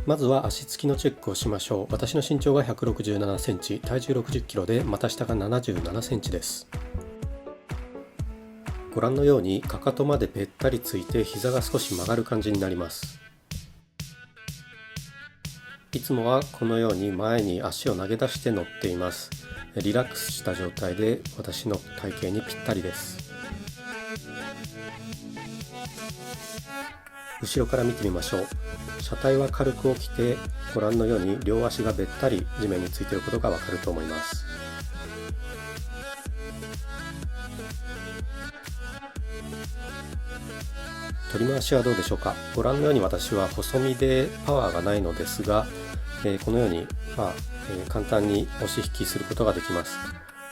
まずは足つきのチェックをしましょう。私の身長が167センチ、体重60キロで股下が77センチです。ご覧のようにかかとまでべったりついて膝が少し曲がる感じになります。いつもはこのように前に足を投げ出して乗っています。リラックスした状態で私の体型にぴったりです。後ろから見てみましょう。車体は軽く起きて、ご覧のように両足がべったり地面についていることがわかると思います。取り回しはどうでしょうか。ご覧のように私は細身でパワーがないのですが、このように、簡単に押し引きすることができます。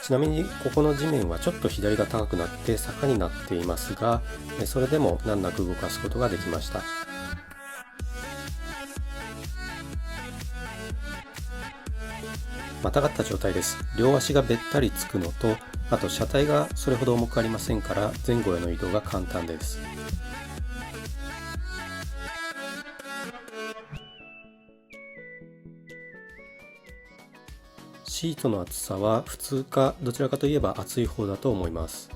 ちなみにここの地面はちょっと左が高くなって坂になっていますが、それでも難なく動かすことができました。またがった状態です。両足がべったりつくのと、あと車体がそれほど重くありませんから前後への移動が簡単です。シートの厚さは普通かどちらかといえば厚い方だと思います。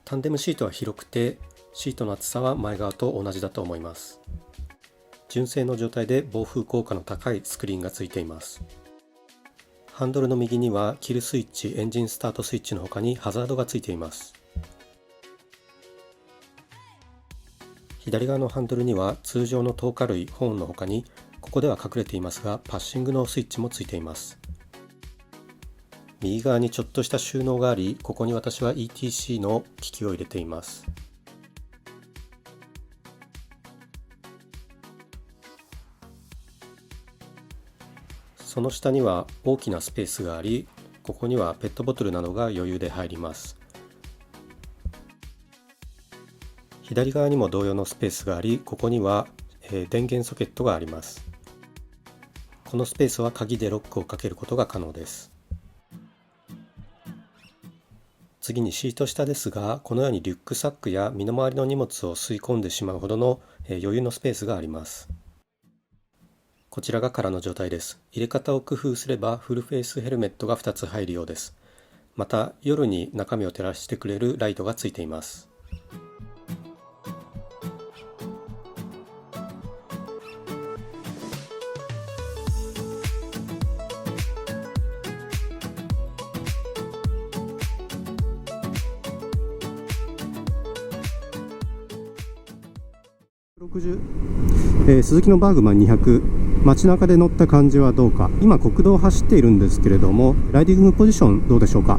タンデムシートは広くて、シートの厚さは前側と同じだと思います。純正の状態で防風効果の高いスクリーンがついています。ハンドルの右にはキルスイッチ、エンジンスタートスイッチの他にハザードがついています。左側のハンドルには通常の透過類ホーンの他に、ここでは隠れていますがパッシングのスイッチもついています。右側にちょっとした収納があり、ここに私は ETC の機器を入れています。その下には大きなスペースがあり、ここにはペットボトルなどが余裕で入ります。左側にも同様のスペースがあり、ここには電源ソケットがあります。このスペースは鍵でロックをかけることが可能です。次にシート下ですが、このようにリュックサックや身の回りの荷物を吸い込んでしまうほどの余裕のスペースがあります。こちらが空の状態です。入れ方を工夫すればフルフェイスヘルメットが2つ入るようです。また夜に中身を照らしてくれるライトがついています。スズキのバーグマン200、街中で乗った感じはどうか。今国道を走っているんですけれども、ライディングポジションどうでしょうか。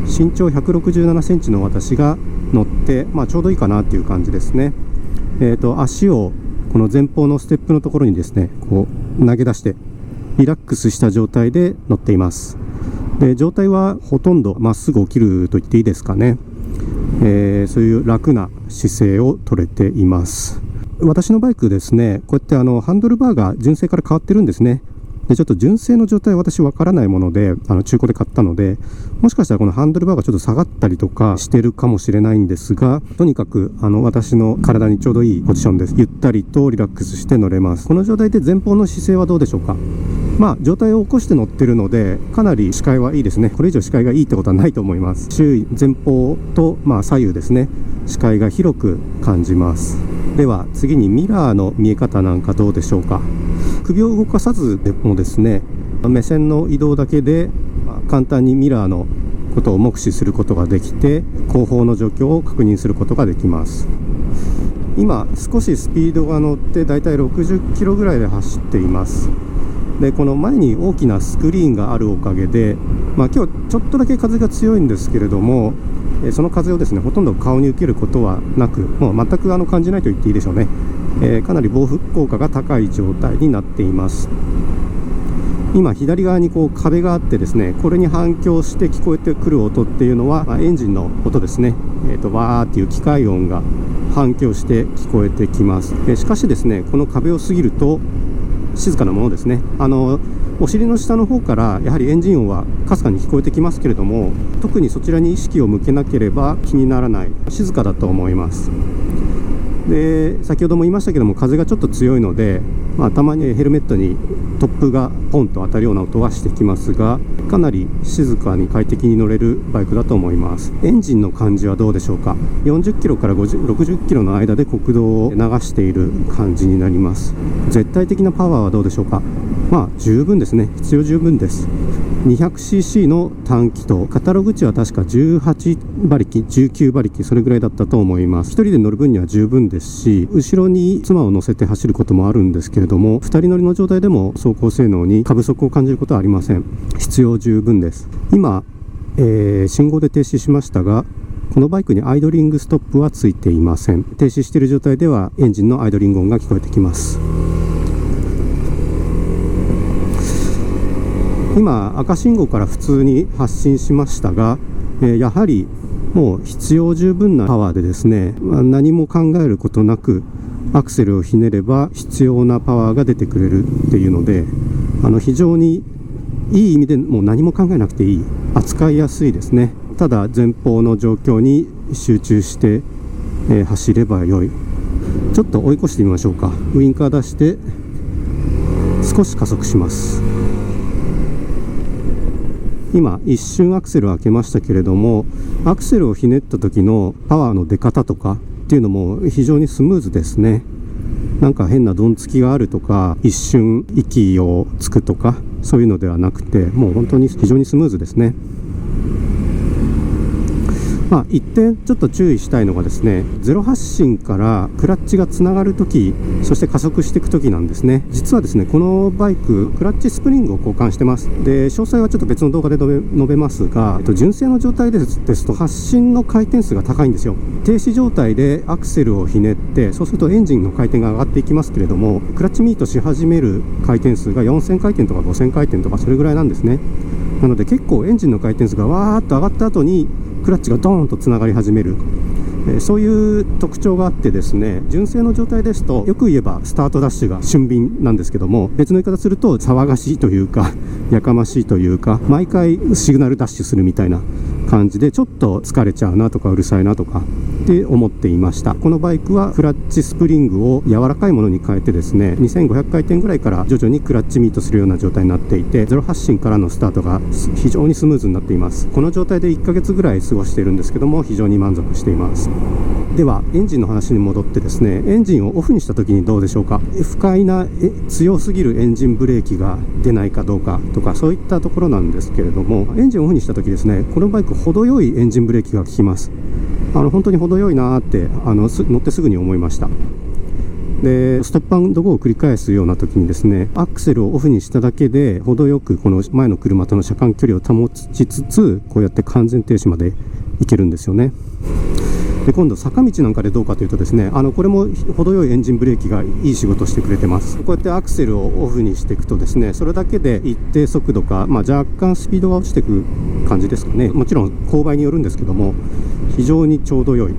身長167センチの私が乗って、ちょうどいいかなっていう感じですね。足をこの前方のステップのところにですね、こう投げ出してリラックスした状態で乗っています。で、状態はほとんどまっすぐ起きると言っていいですかね。そういう楽な姿勢を取れています。私のバイクですね、こうやってハンドルバーが純正から変わってるんですね。で、ちょっと純正の状態私わからないもので、中古で買ったので、もしかしたらこのハンドルバーがちょっと下がったりとかしてるかもしれないんですが、とにかく私の体にちょうどいいポジションです。ゆったりとリラックスして乗れます。この状態で前方の姿勢はどうでしょうか。状態を起こして乗ってるので、かなり視界はいいですね。これ以上視界がいいってことはないと思います。周囲、前方と左右ですね、視界が広く感じます。では次にミラーの見え方なんかどうでしょうか。首を動かさずでもですね、目線の移動だけで簡単にミラーのことを目視することができて、後方の状況を確認することができます。今少しスピードが乗ってだいたい60キロぐらいで走っています。で、この前に大きなスクリーンがあるおかげで、今日ちょっとだけ風が強いんですけれども、その風をですね、ほとんど顔に受けることはなく、もう全く感じないと言っていいでしょうね。かなり防風効果が高い状態になっています。今左側に壁があってですね、これに反響して聞こえてくる音っていうのは、エンジンの音ですね。わーっていう機械音が反響して聞こえてきます。しかしですね、この壁を過ぎると静かなものですね。お尻の下の方からやはりエンジン音はかすかに聞こえてきますけれども、特にそちらに意識を向けなければ気にならない、静かだと思います。で先ほども言いましたけども、風がちょっと強いので、たまにヘルメットに突風がポンと当たるような音はしてきますが、かなり静かに快適に乗れるバイクだと思います。エンジンの感じはどうでしょうか。40キロから60キロの間で国道を流している感じになります。絶対的なパワーはどうでしょうか。十分ですね。必要十分です。200cc の単気筒、カタログ値は確か18馬力、19馬力、それぐらいだったと思います。1人で乗る分には十分ですし、後ろに妻を乗せて走ることもあるんですけれども、2人乗りの状態でも走行性能に過不足を感じることはありません。必要十分です。今、信号で停止しましたが、このバイクにアイドリングストップはついていません。停止している状態ではエンジンのアイドリング音が聞こえてきます。今赤信号から普通に発進しましたが、やはりもう必要十分なパワーでですね、何も考えることなくアクセルをひねれば必要なパワーが出てくれるっていうので、非常にいい意味でもう何も考えなくていい、扱いやすいですね。ただ前方の状況に集中して、走ればよい。ちょっと追い越してみましょうか。ウインカー出して少し加速します。今一瞬アクセルを開けましたけれども、アクセルをひねった時のパワーの出方とかっていうのも非常にスムーズですね。なんか変などんつきがあるとか、一瞬息をつくとか、そういうのではなくて、もう本当に非常にスムーズですね。一点ちょっと注意したいのがですね、ゼロ発進からクラッチがつながるとき、そして加速していくときなんですね。実はですね、このバイククラッチスプリングを交換してます。で詳細はちょっと別の動画で述べますが、純正の状態ですと発進の回転数が高いんですよ。停止状態でアクセルをひねって、そうするとエンジンの回転が上がっていきますけれども、クラッチミートし始める回転数が4000回転とか5000回転とかそれぐらいなんですね。なので結構エンジンの回転数がわーっと上がった後にクラッチがドーンとつながり始める、そういう特徴があってですね、純正の状態ですとよく言えばスタートダッシュが俊敏なんですけども、別の言い方すると騒がしいというかやかましいというか、毎回シグナルダッシュするみたいな感じでちょっと疲れちゃうなとかうるさいなとかって思っていました。このバイクはクラッチスプリングを柔らかいものに変えてですね、2500回転ぐらいから徐々にクラッチミートするような状態になっていて、ゼロ発進からのスタートが非常にスムーズになっています。この状態で1ヶ月ぐらい過ごしているんですけども、非常に満足しています。ではエンジンの話に戻ってですね、エンジンをオフにした時にどうでしょうか。不快な強すぎるエンジンブレーキが出ないかどうかとか、そういったところなんですけれども、エンジンをオフにした時ですね、このバイク程よいエンジンブレーキが効きます。本当に程よいなーって乗ってすぐに思いました。でストップ&ゴーを繰り返すような時にですね、アクセルをオフにしただけで程よくこの前の車との車間距離を保ちつつ、こうやって完全停止まで行けるんですよね。で今度坂道なんかでどうかというとですね、これも程よいエンジンブレーキがいい仕事をしてくれてます。こうやってアクセルをオフにしていくとですね、それだけで一定速度か、若干スピードが落ちていく感じですかね。もちろん勾配によるんですけども、非常にちょうど良い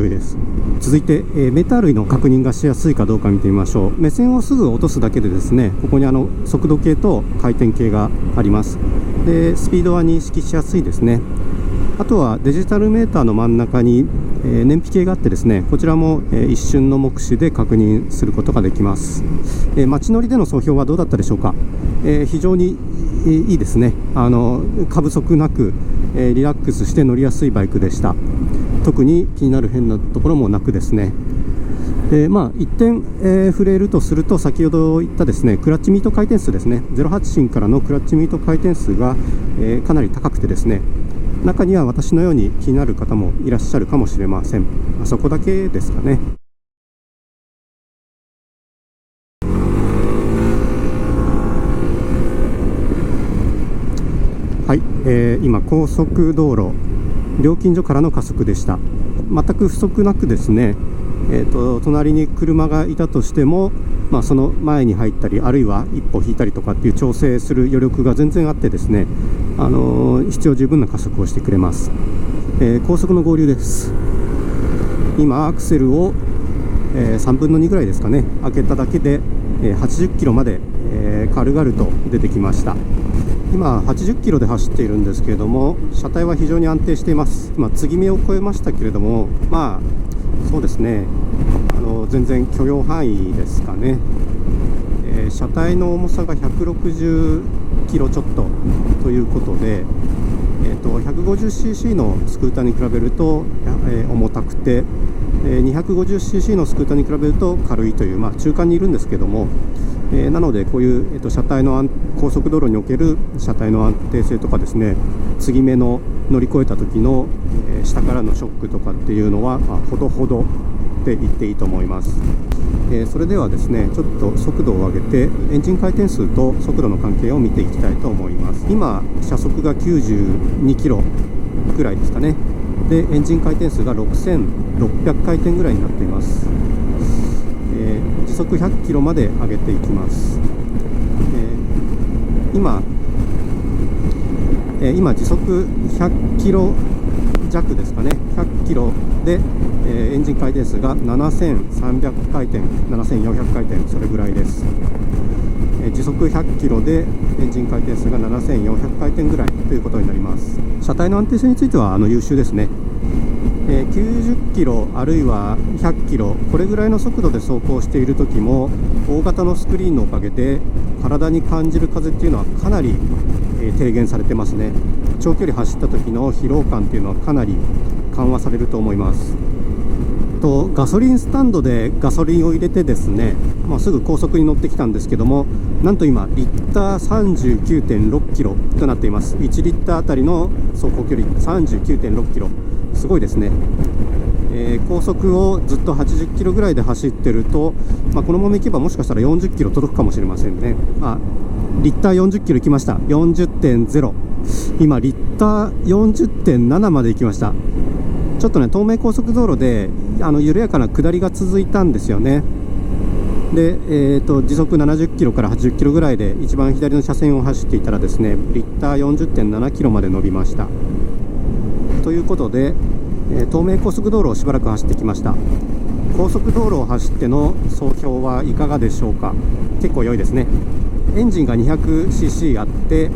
です。続いて、メタ類の確認がしやすいかどうか見てみましょう。目線をすぐ落とすだけでですね、ここに速度計と回転計があります。でスピードは認識しやすいですね。あとはデジタルメーターの真ん中に、燃費計があってですね、こちらも、一瞬の目視で確認することができます。街乗りでの走行はどうだったでしょうか。非常にいいですね。過不足なく、リラックスして乗りやすいバイクでした。特に気になる変なところもなくですね。一点、触れるとすると、先ほど言ったですね、クラッチミート回転数ですね。0発進からのクラッチミート回転数が、かなり高くてですね、中には私のように気になる方もいらっしゃるかもしれません。そこだけですかね。はい、今高速道路料金所からの加速でした。全く不足なくですね、隣に車がいたとしても、その前に入ったり、あるいは一歩引いたりとかっていう調整する余力が全然あってですね、必要十分な加速をしてくれます。高速の合流です。今アクセルを、3分の2ぐらいですかね、開けただけで、80キロまで、軽々と出てきました。今80キロで走っているんですけれども、車体は非常に安定しています。継ぎ目を越えましたけれども、そうですね、全然許容範囲ですかね。車体の重さが160キロちょっとということで、150cc のスクーターに比べると、重たくて、250cc のスクーターに比べると軽いという、中間にいるんですけども、なのでこういう、車体の高速道路における車体の安定性とかですね、継ぎ目の乗り越えた時の、下からのショックとかっていうのは、ほどほどって言っていいと思います。それではですね、ちょっと速度を上げてエンジン回転数と速度の関係を見ていきたいと思います。今車速が92キロぐらいですかね。でエンジン回転数が6600回転ぐらいになっています。時速100キロまで上げていきます。今時速100キロ弱ですかね。100キロで、エンジン回転数が7300回転、7400回転、それぐらいです。時速100キロでエンジン回転数が7400回転ぐらいということになります。車体の安定性については優秀ですね。90キロあるいは100キロ、これぐらいの速度で走行している時も大型のスクリーンのおかげで体に感じる風っていうのはかなり低減されてますね。長距離走った時の疲労感っていうのはかなり緩和されると思います。ガソリンスタンドでガソリンを入れてですね、すぐ高速に乗ってきたんですけども、なんと今リッター 39.6 キロとなっています。1リッターあたりの走行距離 39.6 キロ、すごいですね。高速をずっと80キロぐらいで走ってると、このままいけばもしかしたら40キロ届くかもしれませんね。リッター40キロ行きました。 40.0、 今リッター 40.7 まで行きました。ちょっとね、東名高速道路で緩やかな下りが続いたんですよね。で、時速70キロから80キロぐらいで一番左の車線を走っていたらですね、リッター 40.7 キロまで伸びました。ということで、東名高速道路をしばらく走ってきました。高速道路を走っての総評はいかがでしょうか。結構良いですね。エンジンが 200cc あって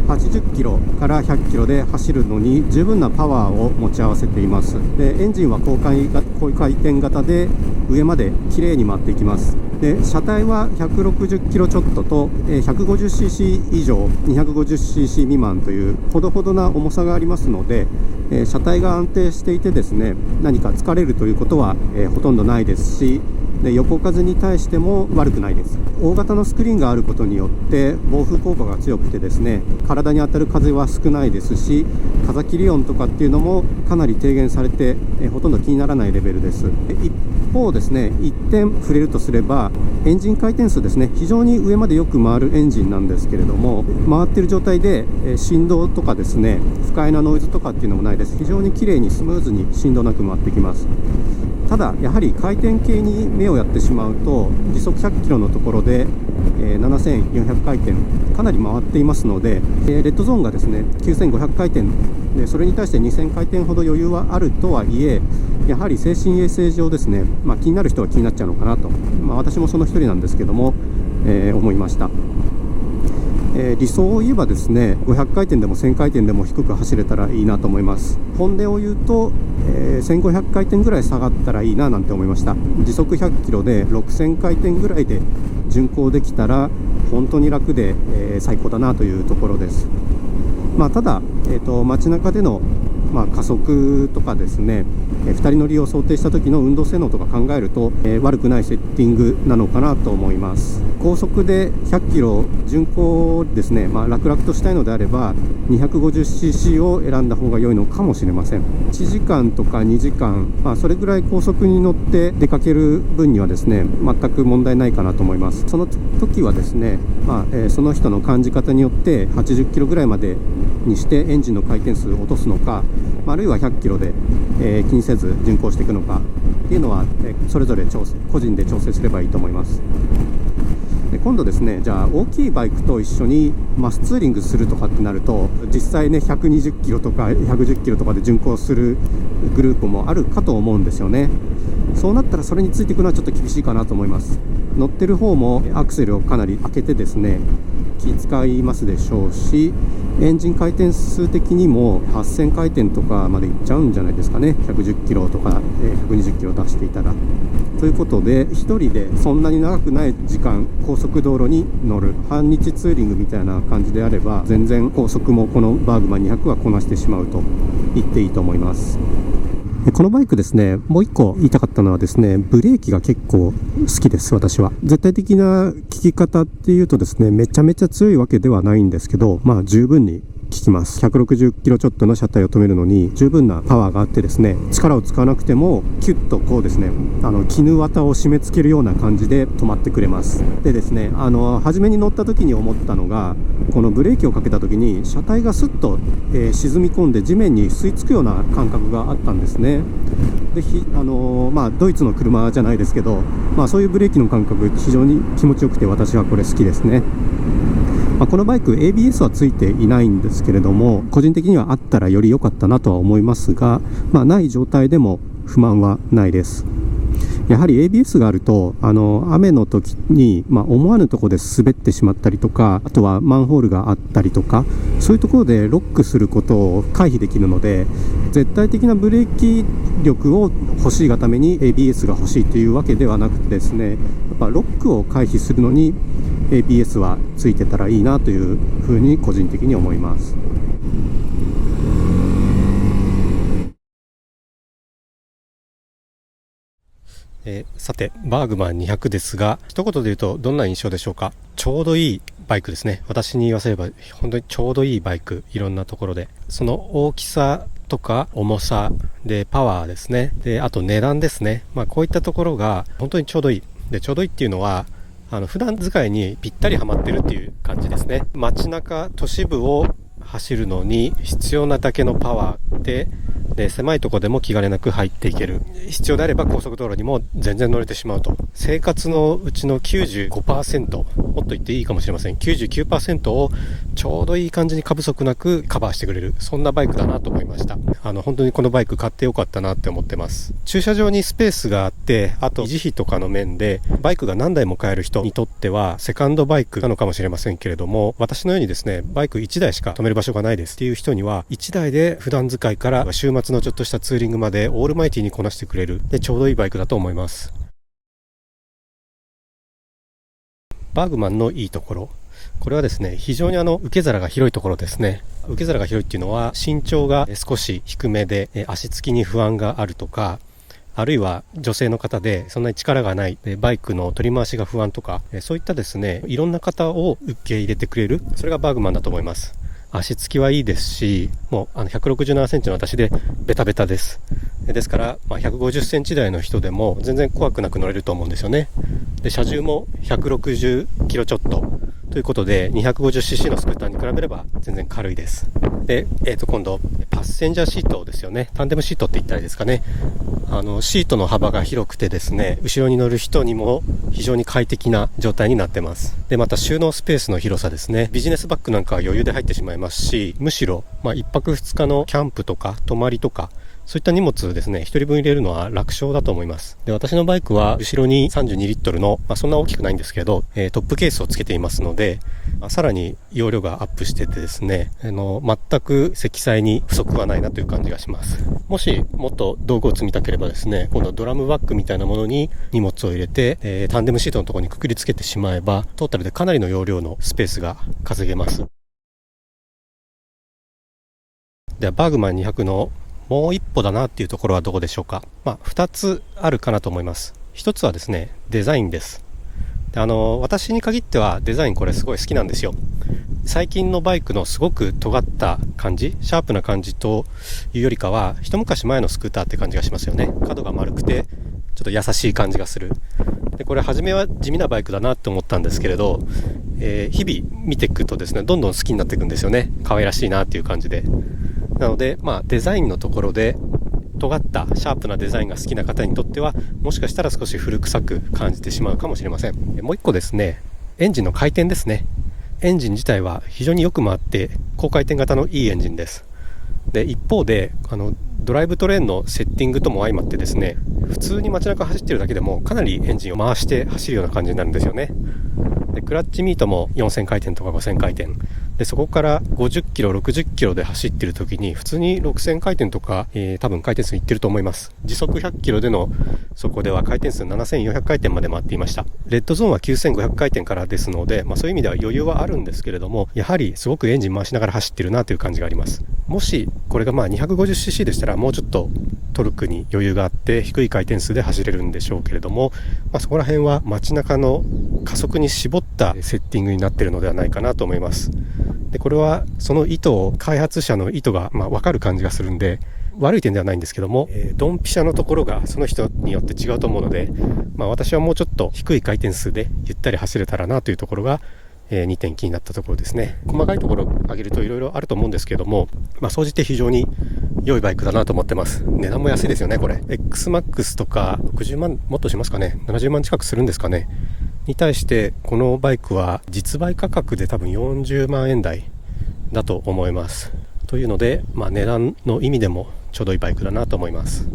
80キロから100キロで走るのに十分なパワーを持ち合わせています。でエンジンは高回転型で上まできれいに回っていきます。で車体は160キロちょっとと 150cc 以上 250cc 未満というほどほどな重さがありますので、車体が安定していてですね、何か疲れるということは、ほとんどないですし、で横風に対しても悪くないです。大型のスクリーンがあることによって防風効果が強くてですね、体に当たる風は少ないですし、風切り音とかっていうのもかなり低減されて、ほとんど気にならないレベルです。一方ですね、一点触れるとすればエンジン回転数ですね。非常に上までよく回るエンジンなんですけれども、回っている状態で振動とかですね、不快なノイズとかっていうのもないです。非常に綺麗にスムーズに振動なく回ってきます。ただやはり回転系に目をやってしまうと、時速100キロのところで、7400回転かなり回っていますので、レッドゾーンがですね9500回転で、それに対して2000回転ほど余裕はあるとはいえ、やはり精神衛生上ですね、気になる人は気になっちゃうのかなと、私もその一人なんですけども、思いました。理想を言えばですね、500回転でも1000回転でも低く走れたらいいなと思います。本音を言うと、1500回転ぐらい下がったらいいななんて思いました。時速100キロで6000回転ぐらいで巡航できたら本当に楽で、最高だなというところです。ただ、街中での加速とかですね、2人乗りを想定した時の運動性能とか考えると、悪くないセッティングなのかなと思います。高速で100キロ巡航ですね、楽々としたいのであれば 250cc を選んだ方が良いのかもしれません。1時間とか2時間、それぐらい高速に乗って出かける分にはですね、全く問題ないかなと思います。その時はですね、その人の感じ方によって80キロぐらいまでにしてエンジンの回転数を落とすのか、あるいは100キロで、気にせず巡航していくのかっていうのは、それぞれ個人で調整すればいいと思います。で今度ですね、じゃあ大きいバイクと一緒にマスツーリングするとかってなると、実際ね120キロとか110キロとかで巡航するグループもあるかと思うんですよね。そうなったらそれについていくのはちょっと厳しいかなと思います。乗ってる方もアクセルをかなり開けてですね、気使いますでしょうし、エンジン回転数的にも8000回転とかまでいっちゃうんじゃないですかね。110キロとか120キロ出していたら。ということで、1人でそんなに長くない時間高速道路に乗る半日ツーリングみたいな感じであれば、全然高速もこのバーグマン200はこなしてしまうと言っていいと思います。このバイクですね、もう一個言いたかったのはですね、ブレーキが結構好きです。私は絶対的な効き方っていうとですね、めちゃめちゃ強いわけではないんですけど、十分に効きます。160キロちょっとの車体を止めるのに十分なパワーがあってですね、力を使わなくてもキュッとこうですね、絹綿を締め付けるような感じで止まってくれます。でですね、初めに乗った時に思ったのが、このブレーキをかけた時に車体がスッと、沈み込んで地面に吸い付くような感覚があったんですね。でドイツの車じゃないですけど、そういうブレーキの感覚非常に気持ちよくて、私はこれ好きですね。このバイク ABS はついていないんですけれども、個人的にはあったらより良かったなとは思いますが、ない状態でも不満はないです。やはり ABS があると雨の時に、思わぬところで滑ってしまったりとか、あとはマンホールがあったりとか、そういうところでロックすることを回避できるので、絶対的なブレーキ力を欲しいがために ABS が欲しいというわけではなくてですね、やっぱロックを回避するのに ABS はついてたらいいなというふうに個人的に思います。さてバーグマン200ですが、一言で言うとどんな印象でしょうか。ちょうどいいバイクですね。私に言わせれば本当にちょうどいいバイク、いろんなところでその大きさとか重さでパワーですね、であと値段ですね、こういったところが本当にちょうどいいで、ちょうどいいっていうのは普段使いにぴったりはまってるっていう感じですね。街中都市部を走るのに必要なだけのパワーで狭いところでも気兼ねなく入っていける。必要であれば高速道路にも全然乗れてしまうと。生活のうちの 95%、 もっと言っていいかもしれません、 99% をちょうどいい感じに過不足なくカバーしてくれる、そんなバイクだなと思いました。本当にこのバイク買ってよかったなって思ってます。駐車場にスペースがあって、あと維持費とかの面でバイクが何台も買える人にとってはセカンドバイクなのかもしれませんけれども、私のようにですね、バイク1台しか止める場所がないですっていう人には、1台で普段使いから週末のちょっとしたツーリングまでオールマイティにこなしてくれるで、ちょうどいいバイクだと思います。バーグマンのいいところ、これはですね、非常に受け皿が広いところですね。受け皿が広いっていうのは、身長が少し低めで足つきに不安があるとか、あるいは女性の方でそんなに力がないバイクの取り回しが不安とか、そういったですね、いろんな方を受け入れてくれる、それがバーグマンだと思います。足つきはいいですし、もう167センチの私でベタベタです。ですから、150センチ台の人でも全然怖くなく乗れると思うんですよね。で、車重も160キロちょっとということで 250cc のスクーターに比べれば全然軽いです。で、今度パッセンジャーシートですよね。タンデムシートって言ったらいいですかね。シートの幅が広くてですね、後ろに乗る人にも非常に快適な状態になってます。で、また収納スペースの広さですね。ビジネスバッグなんかは余裕で入ってしまいますし、むしろ1泊2日のキャンプとか泊まりとか、そういった荷物ですね、1人分入れるのは楽勝だと思います。で、私のバイクは後ろに32リットルの、そんな大きくないんですけど、トップケースをつけていますので、さらに容量がアップしててですね、全く積載に不足はないなという感じがします。もしもっと道具を積みたければですね、今度ドラムバッグみたいなものに荷物を入れて、タンデムシートのところにくくりつけてしまえば、トータルでかなりの容量のスペースが稼げます。ではバーグマン200のもう一歩だなっていうところはどこでしょうか。2つあるかなと思います。1つはですね、デザインです。で、私に限ってはデザインこれすごい好きなんですよ。最近のバイクのすごく尖った感じ、シャープな感じというよりかは、一昔前のスクーターって感じがしますよね。角が丸くてちょっと優しい感じがする。で、これ初めは地味なバイクだなって思ったんですけれど、日々見ていくとですね、どんどん好きになっていくんですよね。可愛らしいなっていう感じで。なので、デザインのところで尖ったシャープなデザインが好きな方にとっては、もしかしたら少し古臭く感じてしまうかもしれません。もう一個ですね、エンジンの回転ですね。エンジン自体は非常によく回って高回転型のいいエンジンです。で、一方でドライブトレーンのセッティングとも相まってですね、普通に街中走ってるだけでもかなりエンジンを回して走るような感じになるんですよね。でクラッチミートも4000回転とか5000回転で、そこから50キロ60キロで走ってる時に普通に6000回転とか、多分回転数いってると思います。時速100キロでのそこでは回転数7400回転まで回っていました。レッドゾーンは9500回転からですので、そういう意味では余裕はあるんですけれども、やはりすごくエンジン回しながら走ってるなという感じがあります。もしこれが250cc でしたらもうちょっとトルクに余裕があって低い回転数で走れるんでしょうけれども、そこら辺は街中の加速に絞ったセッティングになっているのではないかなと思います。でこれはその意図を開発者の意図が分かる感じがするんで、悪い点ではないんですけども、ドンピシャのところがその人によって違うと思うので、私はもうちょっと低い回転数でゆったり走れたらなというところが2点気になったところですね。細かいところを上げるといろいろあると思うんですけども、総じて非常に良いバイクだなと思ってます。値段も安いですよね。これ XMAX とか60万もっとしますかね、70万近くするんですかねに対して、このバイクは実売価格で多分40万円台だと思います。というので、値段の意味でもちょうどいいバイクだなと思います。